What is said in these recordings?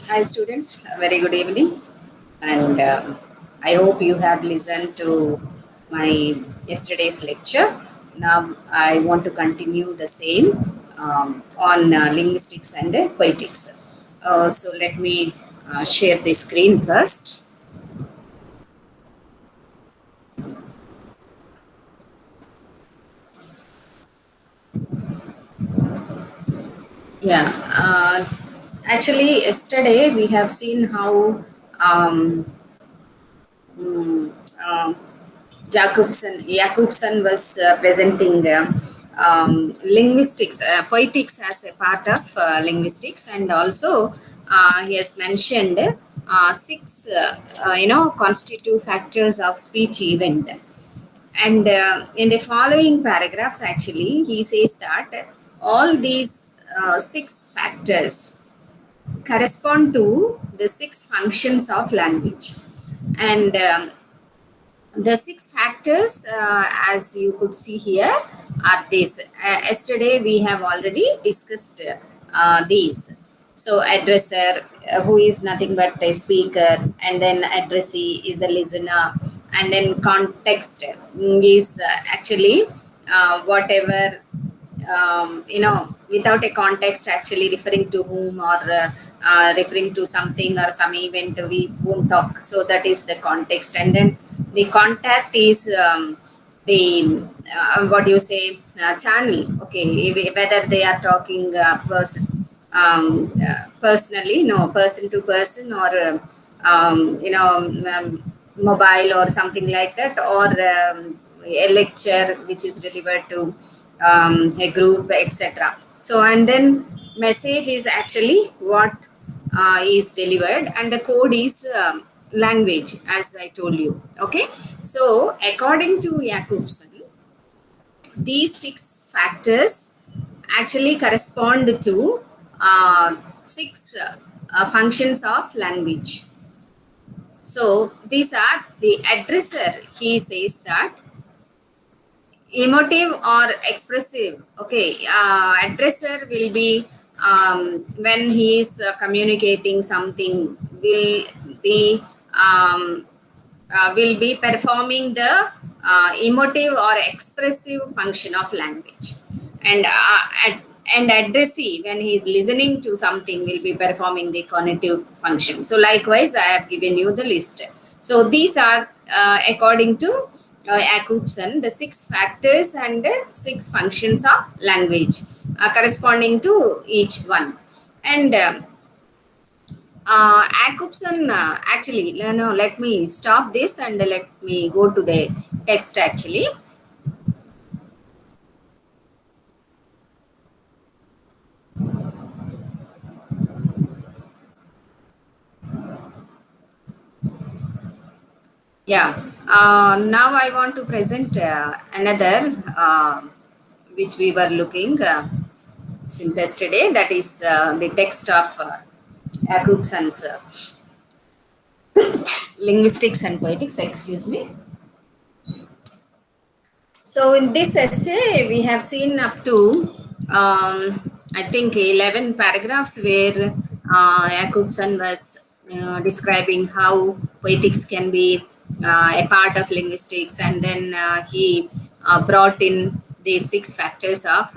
Hi, students. A very good evening, and I hope you have listened to my yesterday's lecture. Now, I want to continue the same on linguistics and poetics. So, let me share the screen first. Yeah, actually, yesterday we have seen how um, mm, um, Jacobson was presenting linguistics, poetics as a part of linguistics, and also he has mentioned six, constitutive factors of speech event. And in the following paragraphs, actually, he says that all these six factors correspond to the six functions of language. And the six factors, as you could see here, are these. Yesterday, we have already discussed these. So, addresser, who is nothing but a speaker, and then addressee is the listener, and then context is actually whatever without a context, actually referring to whom or referring to something or some event, we won't talk. So that is the context. And then the contact is the what do you say, channel. Okay, whether they are talking personally, no, person to person, or mobile or something like that, or a lecture which is delivered to a group, etc. So, and then message is actually what is delivered, and the code is language, as I told you. Okay, so according to Jacobson, these six factors actually correspond to six functions of language. So these are the addresser. He says that emotive or expressive. Okay, addresser will be when he is communicating something, um, will be performing the emotive or expressive function of language. And and addressee, when he is listening to something, will be performing the cognitive function. So likewise, I have given you the list. So these are according to Jacobson, the six factors and six functions of language corresponding to each one. And Jacobson, actually, no, let me stop this and let me go to the text actually. Yeah. Now I want to present another which we were looking since yesterday. That is the text of Jacobson's linguistics and poetics. Excuse me. So in this essay, we have seen up to I think 11 paragraphs where Jacobson was describing how poetics can be a part of linguistics, and then he brought in the six factors of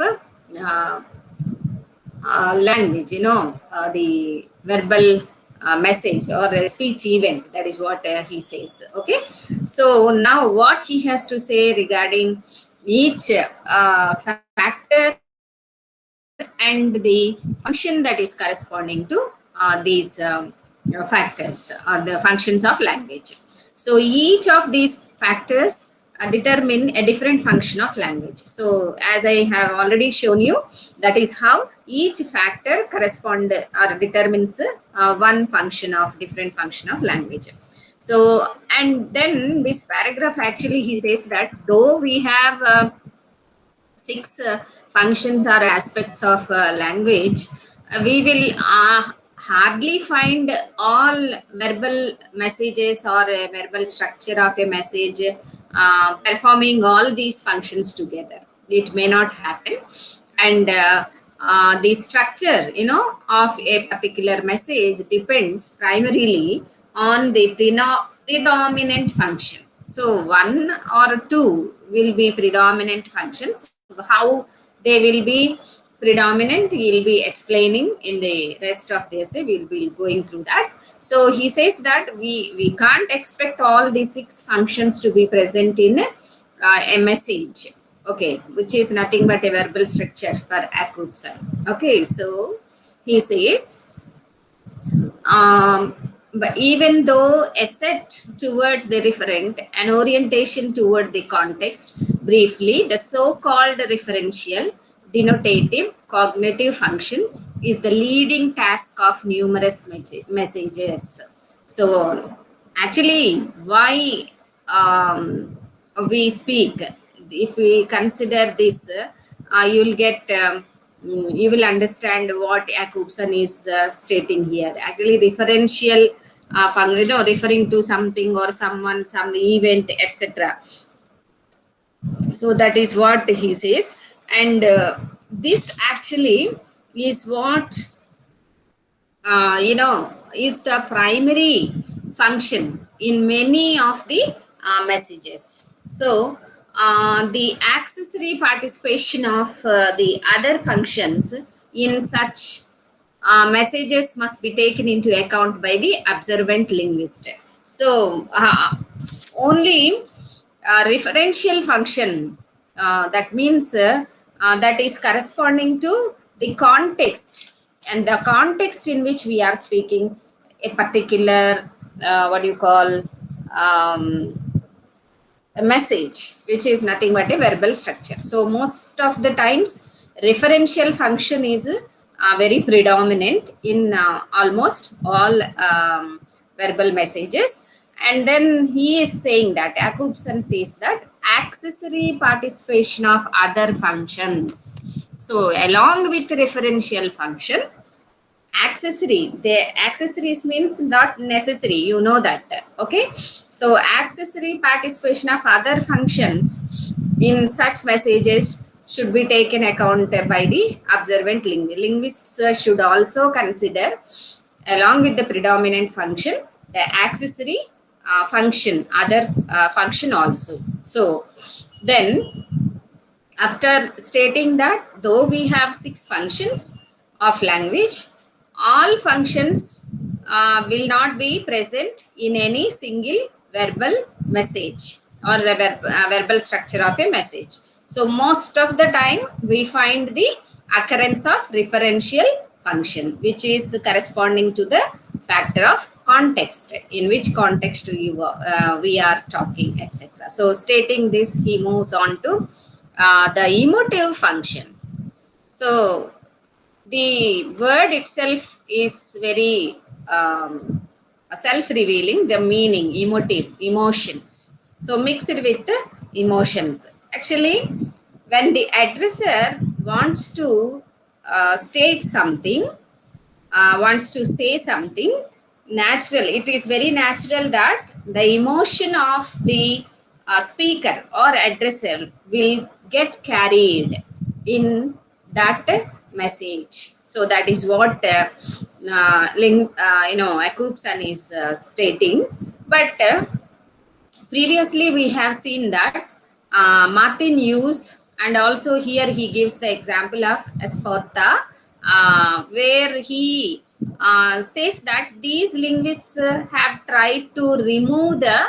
language, the verbal message or a speech event. That is what he says. Okay. So now what he has to say regarding each factor and the function that is corresponding to these factors or the functions of language. So each of these factors determine a different function of language. So as I have already shown you, that is how each factor correspond or determines one function of different function of language. So, and then this paragraph, actually he says that though we have six functions or aspects of language, we will hardly find all verbal messages or a verbal structure of a message performing all these functions together. It may not happen. And the structure, of a particular message depends primarily on the predominant function. So one or two will be predominant functions. How they will be predominant, he'll be explaining in the rest of the essay. We'll be going through that. So he says that we can't expect all the six functions to be present in a message, okay, which is nothing but a verbal structure for Jacobson. Okay, so he says, but even though a set toward the referent, an orientation toward the context, briefly, the so-called referential, denotative, cognitive function is the leading task of numerous messages. So, actually, why we speak? If we consider this, you'll get you will understand what Jacobson is stating here. Actually, referential referring to something or someone, some event, etc. So that is what he says, and this actually is what is the primary function in many of the messages. So, the accessory participation of the other functions in such messages must be taken into account by the observant linguist. So, only referential function, that means that is corresponding to the context, and the context in which we are speaking a particular what do you call um, a message, which is nothing but a verbal structure. So most of the times referential function is very predominant in almost all verbal messages. And then he is saying that Jacobson says that accessory participation of other functions. So along with referential function, accessory, the accessories means not necessary, you know that, okay. So accessory participation of other functions in such messages should be taken account by the observant linguists. Should also consider, along with the predominant function, the accessory function, other function also. So then, after stating that though we have six functions of language, all functions will not be present in any single verbal message or verbal structure of a message. So most of the time we find the occurrence of referential function, which is corresponding to the factor of context, in which context we are talking, etc. So stating this, he moves on to the emotive function. So the word itself is very self-revealing, the meaning, emotive, emotions. So mixed with the emotions. Actually, when the addresser wants to state something, wants to say something, natural, it is very natural that the emotion of the speaker or addresser will get carried in that message. So that is what Jacobson is stating. But previously we have seen that Martin used, and also here he gives the example of Esparta, where he says that these linguists have tried to remove the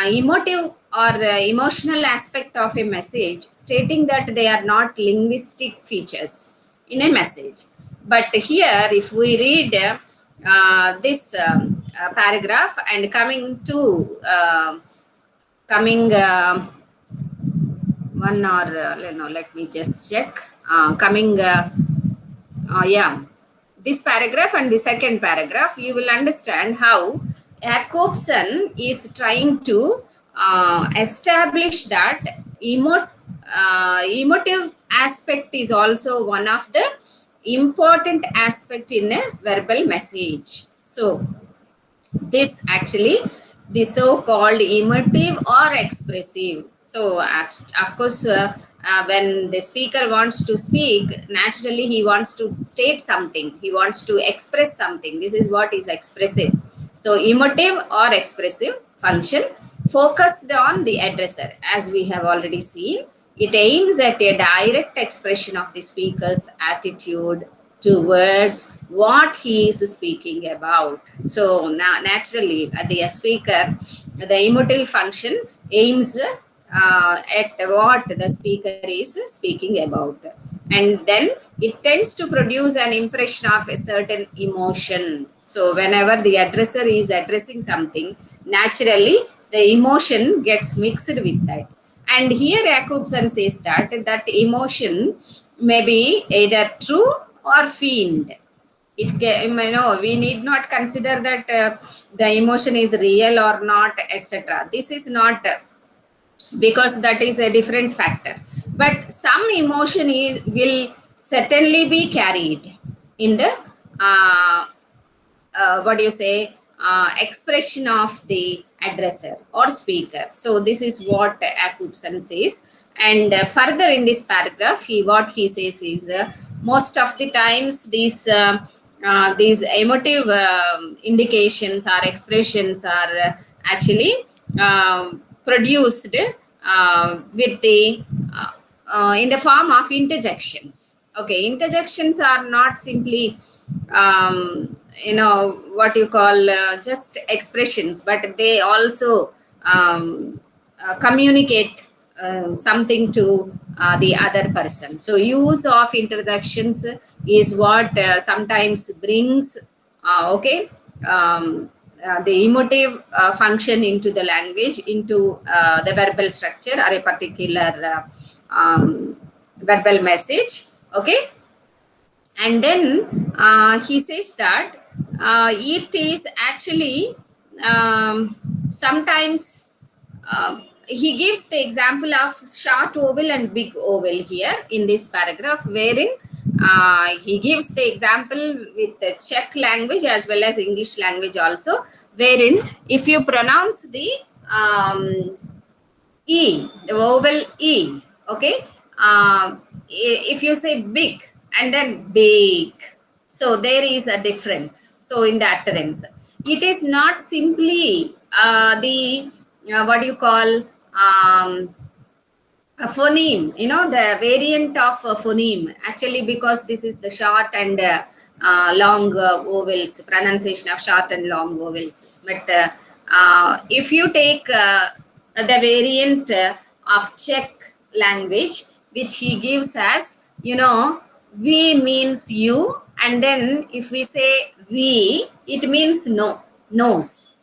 emotive or emotional aspect of a message, stating that they are not linguistic features in a message. But here, if we read this paragraph and coming one or let me just check, coming yeah, this paragraph and the second paragraph, you will understand how Jacobson is trying to establish that emotive aspect is also one of the important aspect in a verbal message. So this actually, the so-called emotive or expressive. So of course when the speaker wants to speak, naturally he wants to state something, he wants to express something. This is what is expressive. So emotive or expressive function focused on the addresser, as we have already seen. It aims at a direct expression of the speaker's attitude towards what he is speaking about. So now, naturally, the speaker, the emotive function aims at what the speaker is speaking about. And then it tends to produce an impression of a certain emotion. So, whenever the addresser is addressing something, naturally the emotion gets mixed with that. And here Jacobson says that emotion may be either true or feigned. We need not consider that the emotion is real or not, etc. This is not because that is a different factor. But some emotion is will certainly be carried in the what do you say, expression of the addresser or speaker. So this is what Jacobson says. And further in this paragraph, what he says is most of the times these emotive indications or expressions are actually produced with the in the form of interjections. Okay, interjections are not simply what you call just expressions, but they also communicate something to the other person. So use of interjections is what sometimes brings okay, the emotive function into the language, into the verbal structure or a particular verbal message. Okay, and then he says that it is actually sometimes he gives the example of short vowel and big vowel here in this paragraph, wherein he gives the example with the Czech language as well as English language also, wherein if you pronounce the E, the vowel E, okay, if you say big and then big, so there is a difference. So in the utterance, it is not simply the what you call a phoneme, the variant of a phoneme, actually, because this is the short and long vowels, pronunciation of short and long vowels. But if you take the variant of Czech language, which he gives as, we means you, and then if we say we, it means no, nose.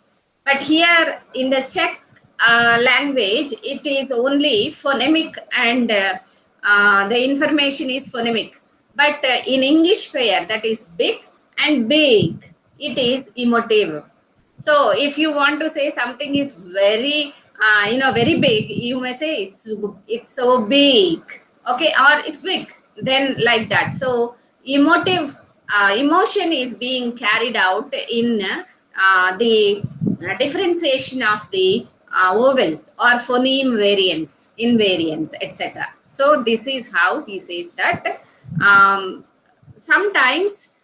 But here in the Czech language, it is only phonemic, and the information is phonemic. But in English pair, that is big and big, it is emotive. So if you want to say something is very, very big, you may say it's so big, okay, or it's big. Then like that. So emotion is being carried out in the differentiation of the vowels or phoneme variants, invariants, etc. So this is how he says that sometimes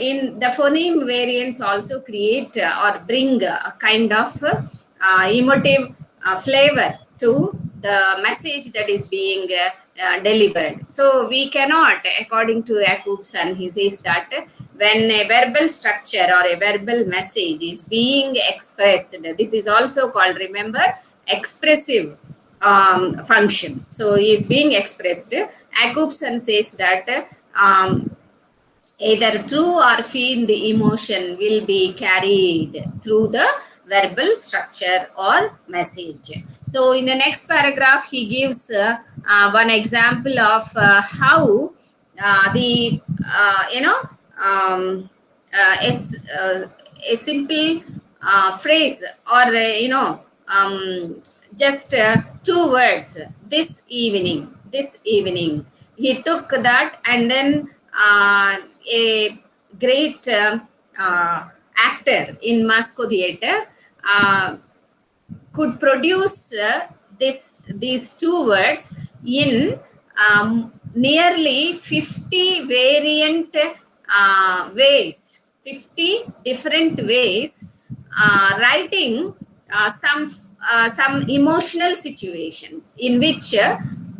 in the phoneme variants also create or bring a kind of emotive flavor to the message that is being delivered. So we cannot, according to Jacobson, he says that when a verbal structure or a verbal message is being expressed, this is also called, remember, expressive function. So is being expressed. Jacobson says that either true or feigned emotion will be carried through the verbal structure or message. So in the next paragraph, he gives one example of how the a simple phrase or just two words, this evening, he took that, and then a great actor in Moscow theater could produce these two words in nearly 50 variant ways, 50 different ways, writing some emotional situations in which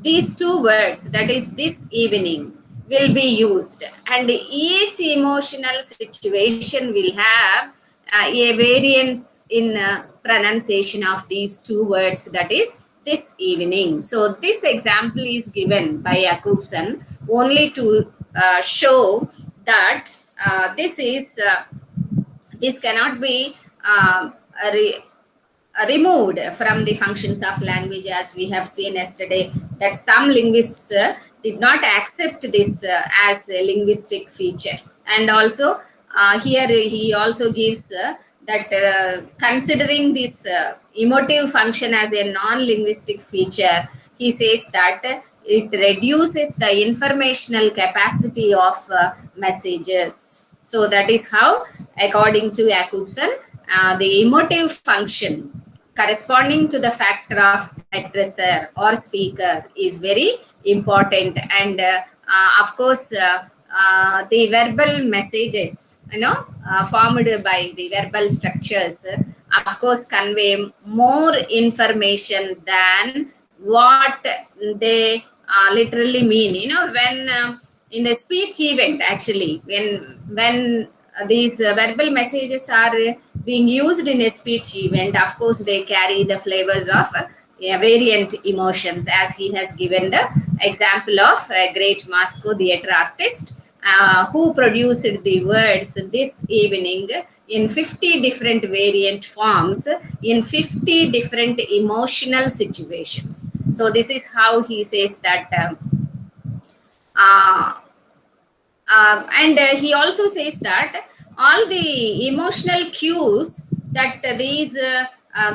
these two words, that is this evening, will be used, and each emotional situation will have a variance in pronunciation of these two words, that is this evening. So this example is given by Jakobson only to show that this cannot be uh, re- removed from the functions of language, as we have seen yesterday that some linguists did not accept this as a linguistic feature. And also here he also gives that considering this emotive function as a non-linguistic feature, he says that it reduces the informational capacity of messages. So that is how, according to Jakobson, the emotive function corresponding to the factor of addresser or speaker is very important. And of course, the verbal messages, formed by the verbal structures, of course, convey more information than what they literally mean. When in the speech event, actually, when these verbal messages are being used in a speech event, of course, they carry the flavors of variant emotions, as he has given the example of a great Moscow theater artist who produced the words this evening in 50 different variant forms in 50 different emotional situations. So this is how he says that uh, and he also says that all the emotional cues that these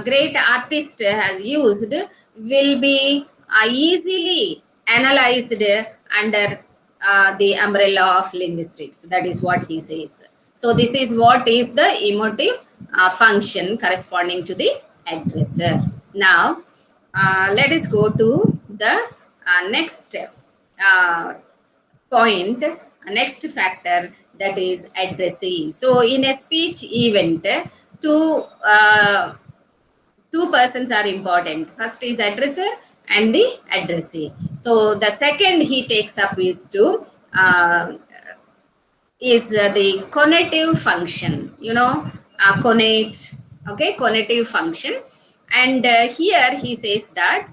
great artist has used will be easily analyzed under the umbrella of linguistics. That is what he says. So this is what is the emotive function corresponding to the addresser. Now let us go to the next uh, point, next factor, that is addressee. So in a speech event, two two persons are important. First is addresser and the addressee. So the second he takes up is the conative function, conate, okay, conative function. And here he says that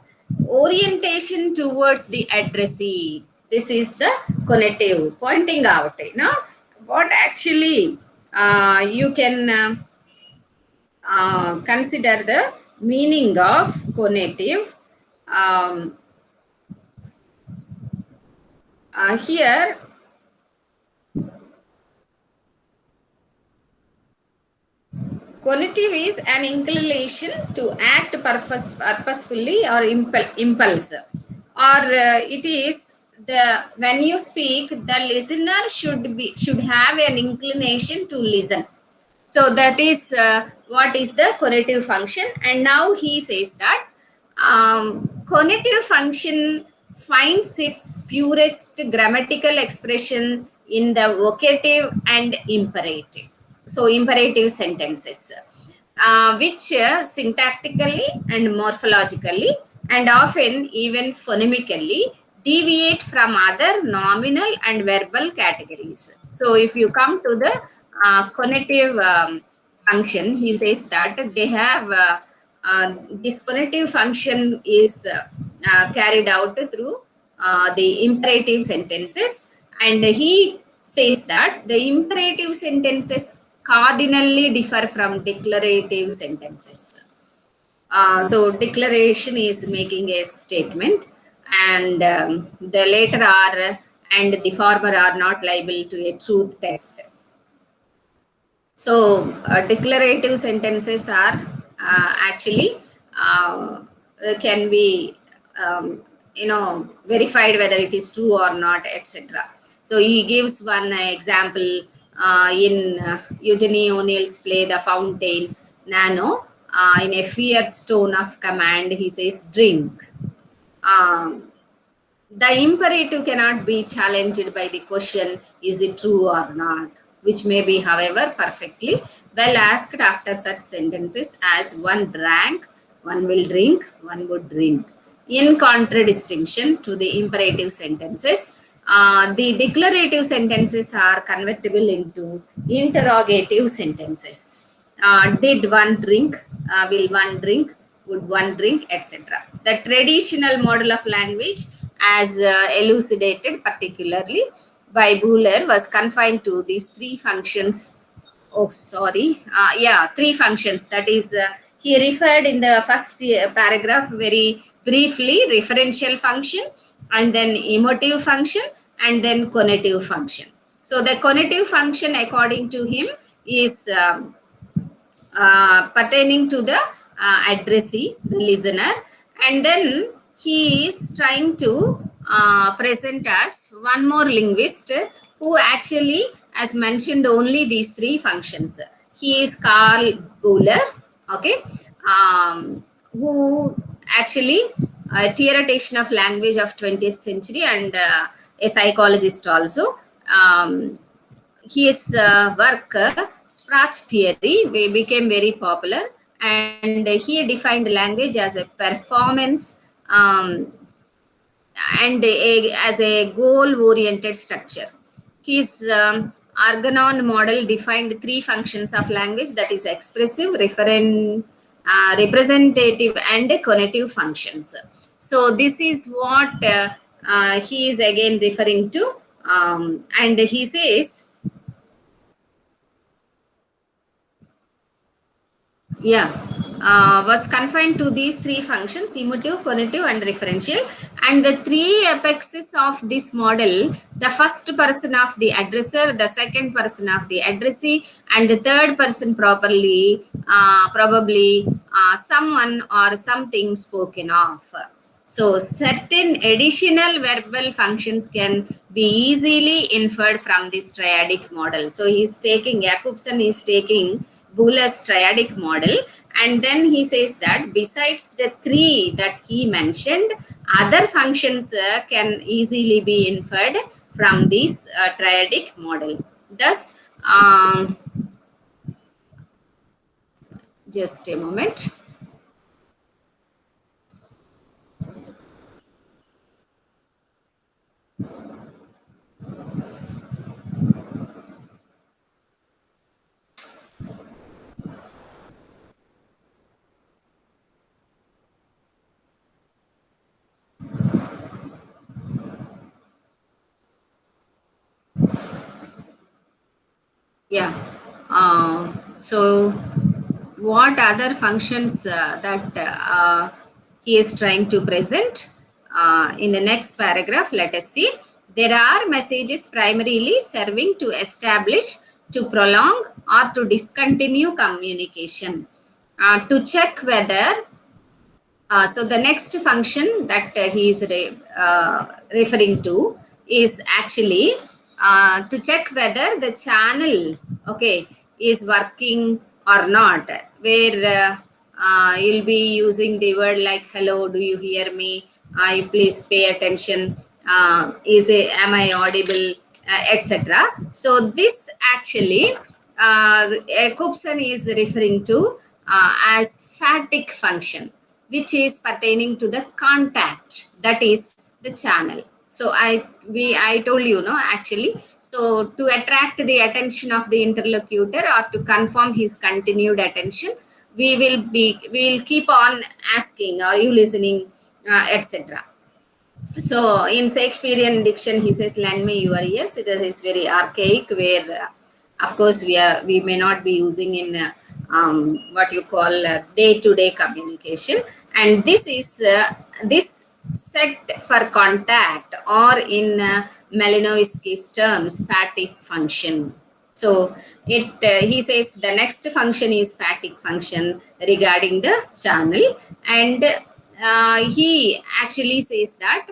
orientation towards the addressee, this is the conative, pointing out, what actually you can consider the meaning of conative. um, Here, cognitive is an inclination to act purposefully or impulse, or it is the when you speak, the listener should have an inclination to listen. So that is what is the cognitive function. And now he says that cognitive function finds its purest grammatical expression in the vocative and imperative. So imperative sentences, which syntactically and morphologically and often even phonemically deviate from other nominal and verbal categories. So if you come to the cognitive function, he says that they have this cognitive function is carried out through the imperative sentences, and he says that the imperative sentences cardinally differ from declarative sentences. So declaration is making a statement, and the later are and the former are not liable to a truth test. So declarative sentences are actually can be verified whether it is true or not, etc. So he gives one example in Eugenie O'Neill's play The Fountain. Nano, in a fierce tone of command, he says, "Drink." Um, The imperative cannot be challenged by the question, is it true or not? Which may be, however, perfectly well asked after such sentences as one drank, one will drink, one would drink. In contradistinction to the imperative sentences, the declarative sentences are convertible into interrogative sentences. Did one drink? Will one drink? Would one drink? Etc. The traditional model of language, as elucidated particularly by Buhler, was confined to these three functions. Oh, sorry. Yeah, three functions. That is, he referred in the first paragraph very briefly referential function, and then emotive function, and then conative function. So, the conative function, according to him, is pertaining to the addressee, the listener, and then he is trying to present us one more linguist who actually has mentioned only these three functions. He is Carl Buhler, okay, who actually a theoretician of language of 20th century and a psychologist also. His work, Sprach theory, became very popular, and he defined language as a performance and as a goal-oriented structure. His Argonon model defined three functions of language, that is expressive, representative, and conative functions. So this is what he is again referring to, and he says, yeah, was confined to these three functions: emotive, conative, and referential. And the three apexes of this model, the first person of the addresser, the second person of the addressee, and the third person probably someone or something spoken of. So certain additional verbal functions can be easily inferred from this triadic model. So he's taking, Jakobson is taking Buhler's triadic model, and then he says that besides the three that he mentioned, other functions can easily be inferred from this triadic model. Thus, just a moment. Yeah. So, what other functions that he is trying to present in the next paragraph? Let us see. There are messages primarily serving to establish, to prolong, or to discontinue communication. To check whether so the next function that he is referring to is actually to check whether the channel, okay, is working or not. Where you'll be using the word like hello, do you hear me? You please pay attention. Am I audible? Etc. So this actually Jacobson is referring to as phatic function, which is pertaining to the contact, that is the channel. So I told you, no, actually, so to attract the attention of the interlocutor or to confirm his continued attention, we will keep on asking, are you listening, etc. So in Shakespearean diction, he says, "Lend me your ears." It is very archaic, where, of course, we may not be using in what you call day-to-day communication. And this is this set for contact, or in Malinowski's terms, phatic function. So it he says the next function is phatic function regarding the channel, and he actually says that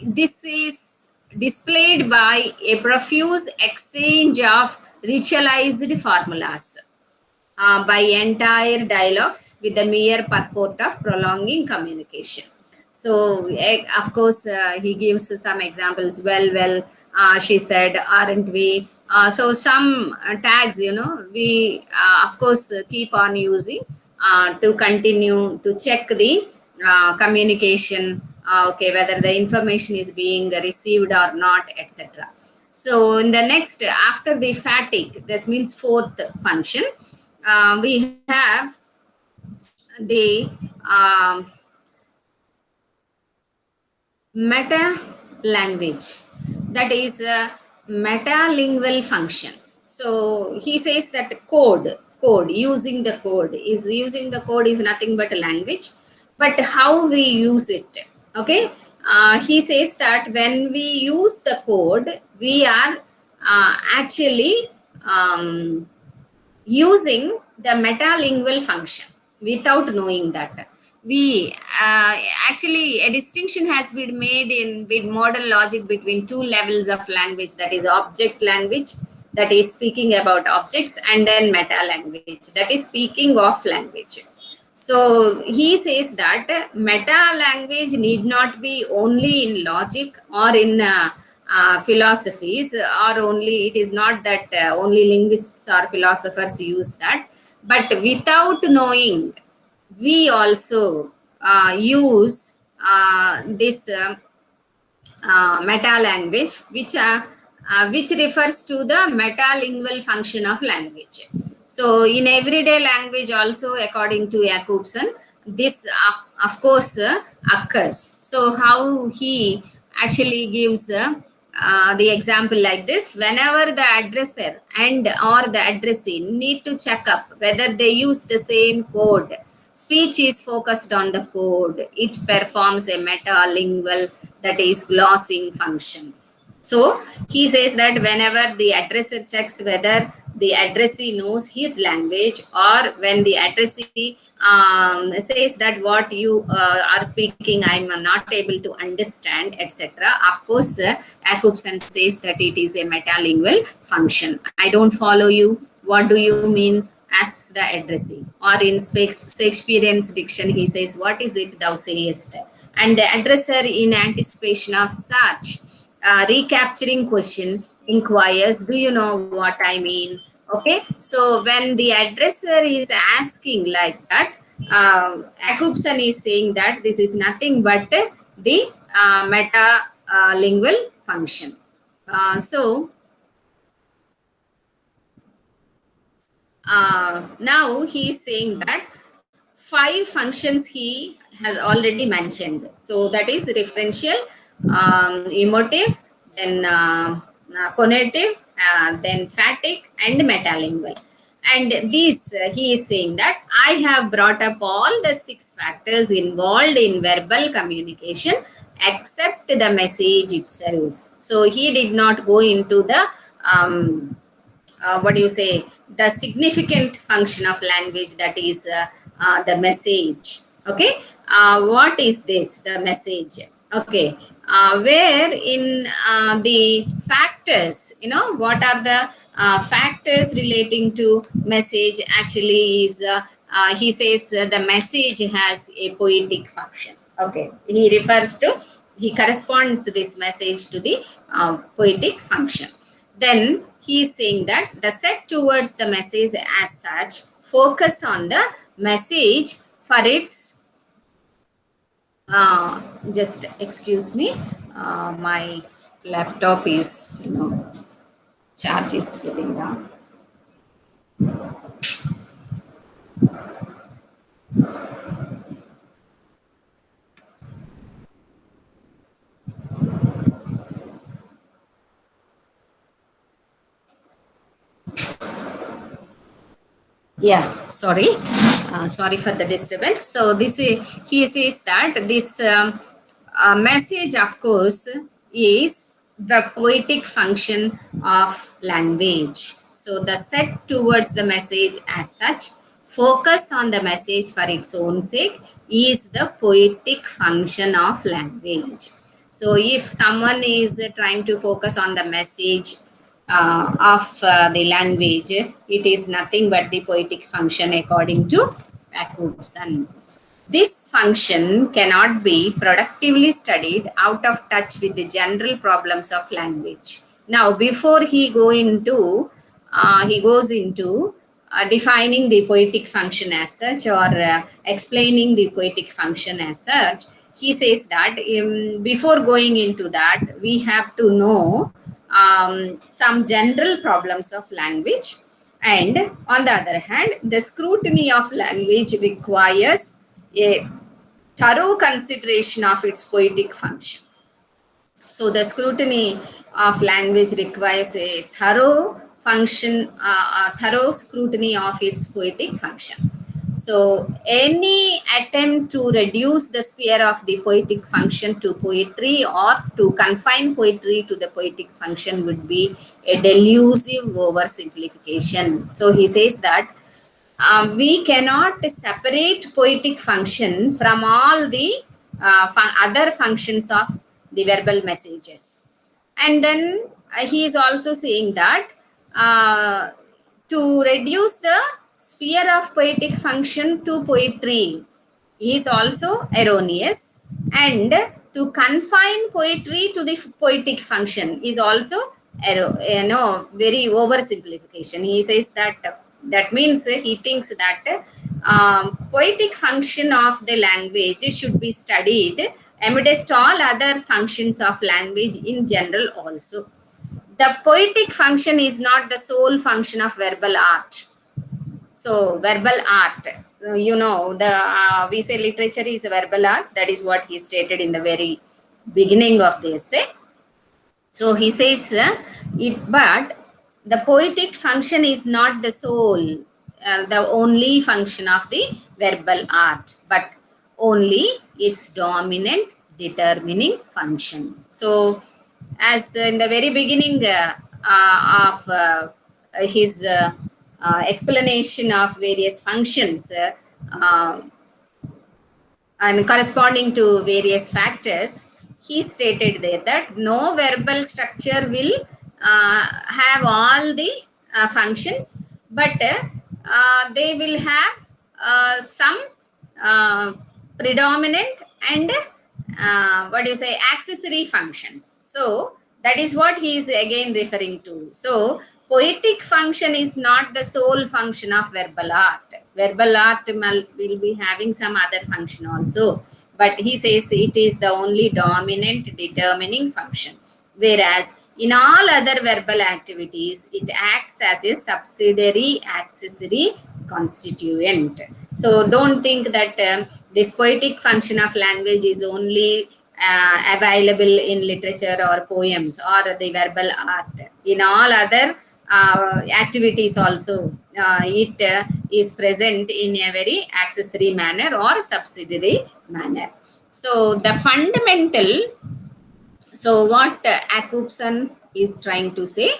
this is displayed by a profuse exchange of ritualized formulas by entire dialogues with the mere purport of prolonging communication. So of course he gives some examples. She said, aren't we? So some tags, we of course keep on using to continue to check the communication, okay, whether the information is being received or not, etc. So in the next, after the fatigue, this means fourth function, we have the meta language, that is a metalingual function. So he says that code using the code is nothing but a language, but how we use it, okay. He says that when we use the code, we are actually um, using the metalingual function without knowing that. We actually, a distinction has been made in with modern logic between two levels of language, that is object language, that is speaking about objects, and then meta language, that is speaking of language. So he says that meta language need not be only in logic or in philosophies, or only, it is not that only linguists or philosophers use that, but without knowing, we also use this meta language, which refers to the metalingual function of language. So in everyday language also, according to Jacobson, this of course occurs. So how he actually gives the example like this: whenever the addresser and or the addressee need to check up whether they use the same code, speech is focused on the code. It performs a metalingual, that is glossing function. So he says that whenever the addresser checks whether the addressee knows his language, or when the addressee says that what you are speaking, I'm not able to understand, etc. Of course, Jacobson says that it is a metalingual function. I don't follow you. What do you mean? Asks the addressee. Or in Shakespearean's diction, he says, what is it thou sayest? And the addresser, in anticipation of such recapturing question, inquires, do you know what I mean? Okay, so when the addresser is asking like that, Jacobson is saying that this is nothing but the meta lingual function. So now he is saying that five functions he has already mentioned. So that is referential, emotive, then conative, then phatic, and metalingual. And this, he is saying that I have brought up all the six factors involved in verbal communication except the message itself. So he did not go into the what do you say, the significant function of language, that is the message. Okay, what is this, the message? Okay, where in the factors, what are the factors relating to message, actually is he says the message has a poetic function. Okay, he corresponds this message to the poetic function. Then he is saying that the set towards the message as such focus on the message for its just excuse me, my laptop is, charge is getting down. Yeah, sorry for the disturbance. So this is, he says that this message, of course, is the poetic function of language. So the set towards the message as such, focus on the message for its own sake, is the poetic function of language. So if someone is trying to focus on the message of the language, it is nothing but the poetic function according to Jacobson. This function cannot be productively studied out of touch with the general problems of language. Now, before he goes into defining the poetic function as such, or explaining the poetic function as such, he says that before going into that, we have to know some general problems of language. And on the other hand, the scrutiny of language requires a thorough consideration of its poetic function. So the scrutiny of language requires a thorough scrutiny of its poetic function. So any attempt to reduce the sphere of the poetic function to poetry, or to confine poetry to the poetic function, would be a delusive oversimplification. So he says that we cannot separate poetic function from all the other functions of the verbal messages. And then he is also saying that uh, to reduce the sphere of poetic function to poetry is also erroneous, and to confine poetry to the poetic function is also very oversimplification. He says that that means he thinks that poetic function of the language should be studied amidst all other functions of language in general also. The poetic function is not the sole function of verbal art. So verbal art, the we say literature is a verbal art. That is what he stated in the very beginning of the essay. So he says but the poetic function is not the sole, the only function of the verbal art, but only its dominant determining function. So, as in the very beginning of his explanation of various functions, and corresponding to various factors, he stated there that no verbal structure will have all the functions, but they will have some uh, predominant and what do you say, accessory functions. So that is what he is again referring to. So poetic function is not the sole function of verbal art. Verbal art will be having some other function also, but he says it is the only dominant determining function. Whereas in all other verbal activities, it acts as a subsidiary accessory constituent. So don't think that this poetic function of language is only available in literature or poems or the verbal art. In all other activities also, it is present in a very accessory manner or subsidiary manner. So the fundamental, so what Akupson is trying to say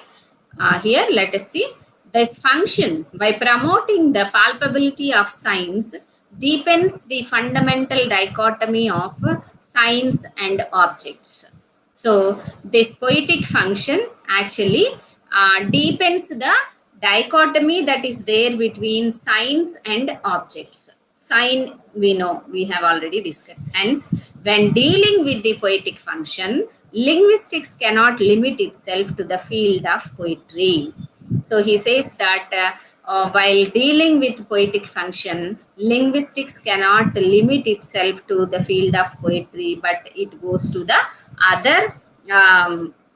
here, let us see. This function, by promoting the palpability of signs, deepens the fundamental dichotomy of signs and objects. So this poetic function actually deepens the dichotomy that is there between signs and objects. Sign, we know, we have already discussed. Hence, when dealing with the poetic function, linguistics cannot limit itself to the field of poetry. So he says that while dealing with poetic function, linguistics cannot limit itself to the field of poetry, but it goes to the other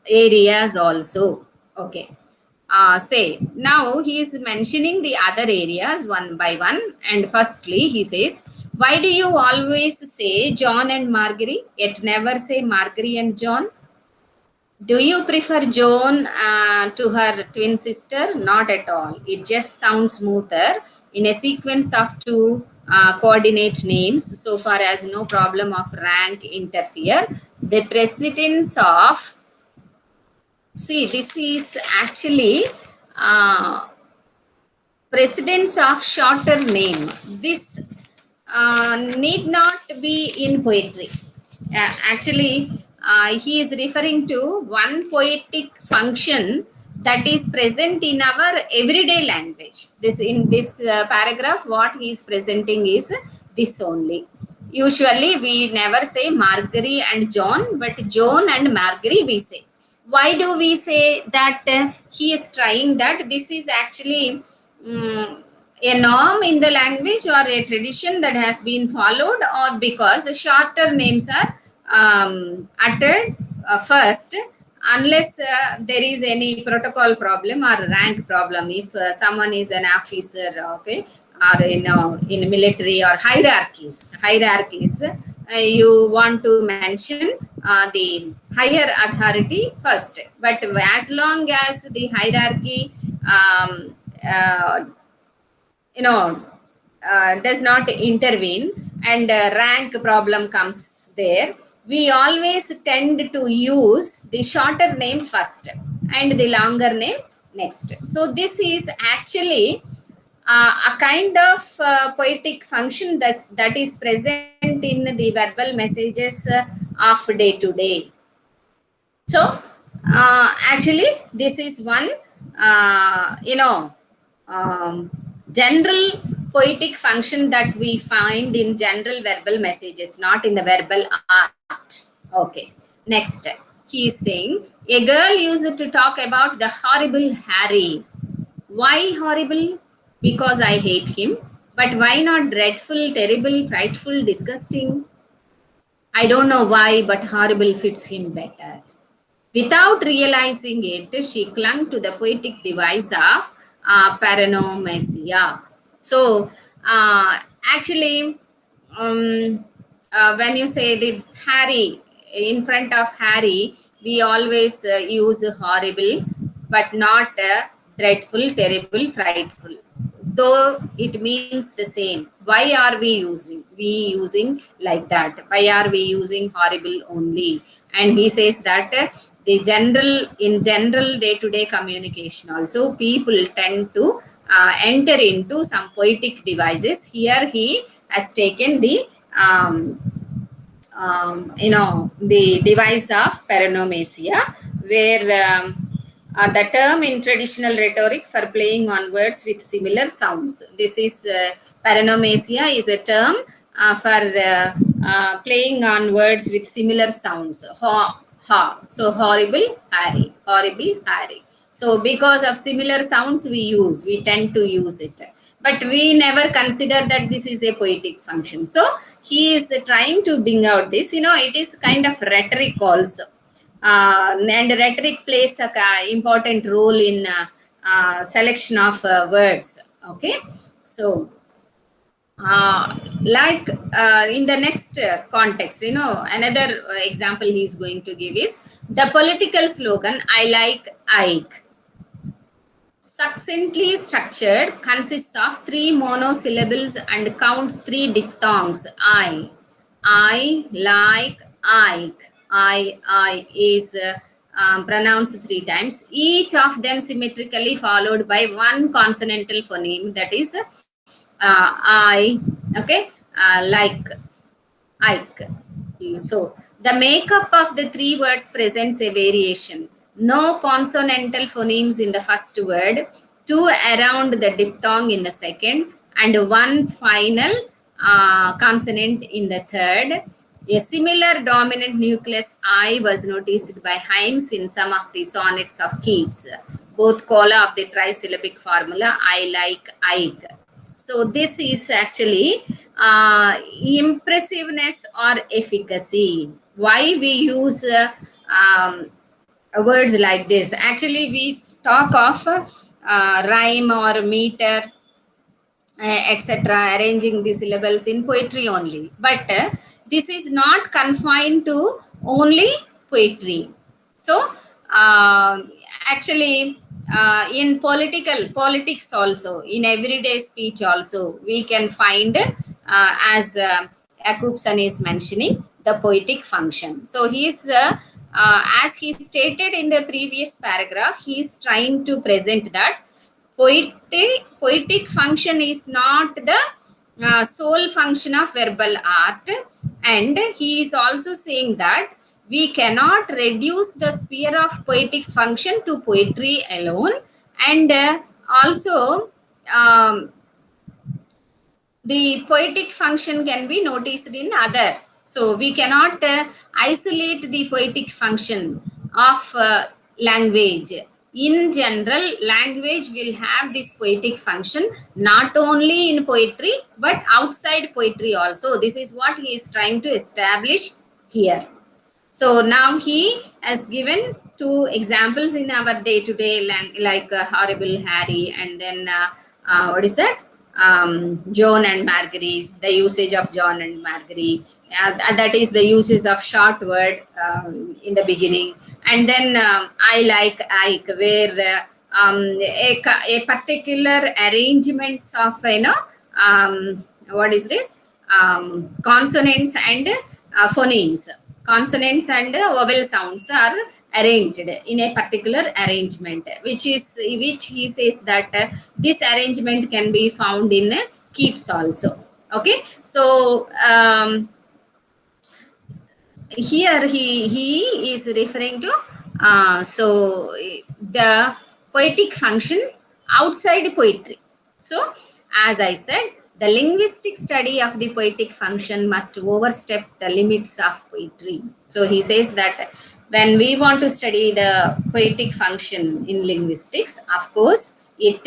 areas also. Okay. Say, now he is mentioning the other areas one by one. And firstly, he says, why do you always say John and Margery, yet never say Margery and John? Do you prefer Joan to her twin sister? Not at all. It just sounds smoother in a sequence of two coordinate names, so far as no problem of rank interfere. The precedence of, see, this is actually precedence of shorter name. This need not be in poetry. Actually, he is referring to one poetic function that is present in our everyday language. This in this paragraph, what he is presenting is this only. Usually we never say Margery and John, but John and Margery we say. Why do we say that he is trying that? This is actually a norm in the language or a tradition that has been followed, or because shorter names are uttered first, unless there is any protocol problem or rank problem. If someone is an officer, okay, or in military or hierarchies, you want to mention the higher authority first. But as long as the hierarchy uh, does not intervene, and rank problem comes there, we always tend to use the shorter name first and the longer name next. So this is actually a kind of poetic function that is present in the verbal messages of day to day. So actually this is one general poetic function that we find in general verbal messages, not in the verbal art. Okay, next, he is saying a girl used to talk about the horrible Harry. Why horrible? Because I hate him. But why not dreadful, terrible, frightful, disgusting? I don't know why, but horrible fits him better. Without realizing it, she clung to the poetic device of paranomasia. So, actually, um, when you say this Harry, in front of Harry, we always use horrible, but not dreadful, terrible, frightful. Though it means the same. Why are we using like that? Why are we using horrible only? And he says that in general day-to-day communication also, people tend to enter into some poetic devices. Here he has taken um, the device of paranomasia, where the term in traditional rhetoric for playing on words with similar sounds. This is paranomasia is a term for playing on words with similar sounds. Ha. So horrible, Harry. Horrible, Harry. So because of similar sounds we tend to use it. But we never consider that this is a poetic function. So he is trying to bring out this. It is kind of rhetoric also. And rhetoric plays a important role in selection of words. Okay. So like in the next context, another example he is going to give is the political slogan, I like Ike. Succinctly structured, consists of 3 monosyllables and counts 3 diphthongs. I like Ike. I is pronounced 3 times, each of them symmetrically followed by one consonantal phoneme, that is I. Okay, like Ike. So the makeup of the 3 words presents a variation. No consonantal phonemes in the first word, 2 around the diphthong in the second, and 1 final consonant in the third. A similar dominant nucleus I was noticed by Hymes in some of the sonnets of Keats. Both cola of the trisyllabic formula, I like Ike. So this is actually impressiveness or efficacy. Why we use words like this? Actually, we talk of rhyme or meter, etc., arranging the syllables in poetry only. But this is not confined to only poetry. So, actually, in politics also, in everyday speech also, we can find, as Jakobson is mentioning, the poetic function. So, as he stated in the previous paragraph, he is trying to present that poetic function is not the sole function of verbal art, and he is also saying that we cannot reduce the sphere of poetic function to poetry alone, and also um, the poetic function can be noticed in other. So we cannot isolate the poetic function of language. In general, language will have this poetic function not only in poetry but outside poetry also. This is what he is trying to establish here. So now he has given two examples in our day-to-day like Horrible Harry, and then what is that? John and Margery, the usage of John and Margery. That is the uses of short word in the beginning. And then I like Ike, where a particular arrangements of, what is this? Consonants and phonemes. Consonants and vowel sounds are arranged in a particular arrangement, which he says that this arrangement can be found in Keats also. Okay, so here he is referring to the poetic function outside poetry. So as I said, the linguistic study of the poetic function must overstep the limits of poetry. So he says that when we want to study the poetic function in linguistics, of course it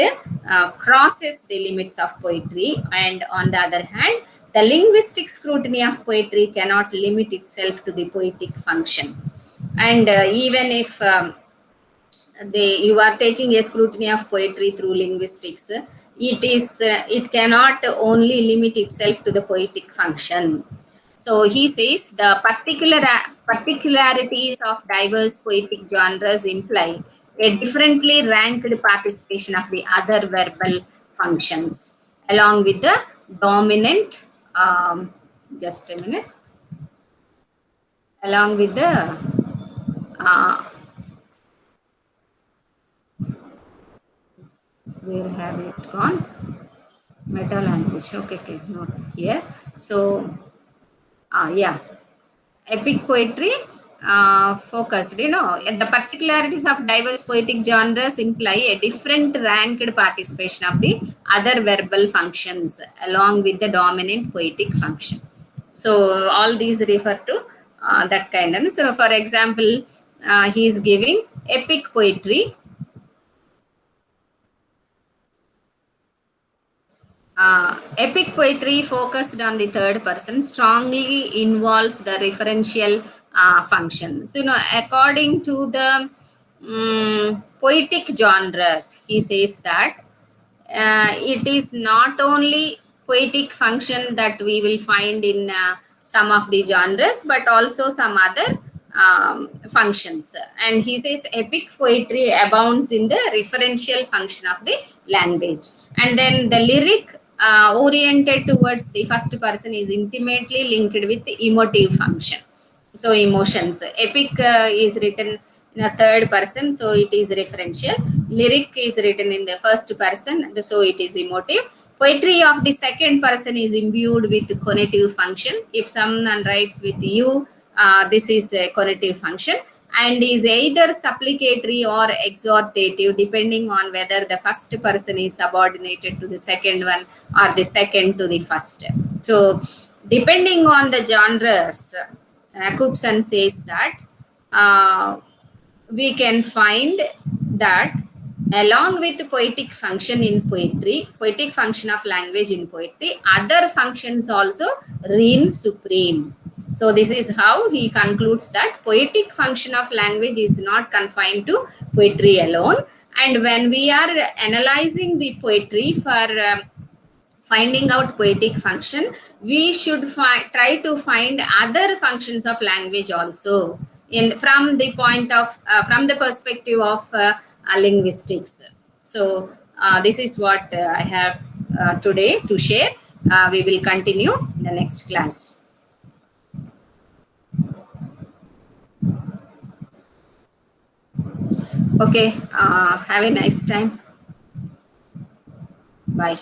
crosses the limits of poetry, and on the other hand, the linguistic scrutiny of poetry cannot limit itself to the poetic function. And even if you are taking a scrutiny of poetry through linguistics, it cannot only limit itself to the poetic function. So he says the particularities of diverse poetic genres imply a differently ranked participation of the other verbal functions, along with the dominant, just a minute, along with the, uh, where have it gone? Meta language. Okay, okay, not here. So, yeah, epic poetry focused, the particularities of diverse poetic genres imply a different ranked participation of the other verbal functions along with the dominant poetic function. So all these refer to that kind of. So for example, he is giving epic poetry. Epic poetry focused on the third person strongly involves the referential functions. According to the poetic genres, he says that it is not only poetic function that we will find in some of the genres, but also some other functions. And he says epic poetry abounds in the referential function of the language. And then the lyric oriented towards the first person is intimately linked with the emotive function. So emotions. Epic is written in a third person, so it is referential. Lyric is written in the first person, so it is emotive. Poetry of the second person is imbued with conative function. If someone writes with you, this is a conative function, and is either supplicatory or exhortative, depending on whether the first person is subordinated to the second one or the second to the first. So depending on the genres, Cookson says that uh, we can find that along with poetic function in poetry, poetic function of language in poetry, other functions also reign supreme. So this is how he concludes that poetic function of language is not confined to poetry alone. And when we are analyzing the poetry for finding out poetic function, we should try to find other functions of language also in from the point of from the perspective of linguistics. So this is what I have today to share. We will continue in the next class. Okay, have a nice time. Bye.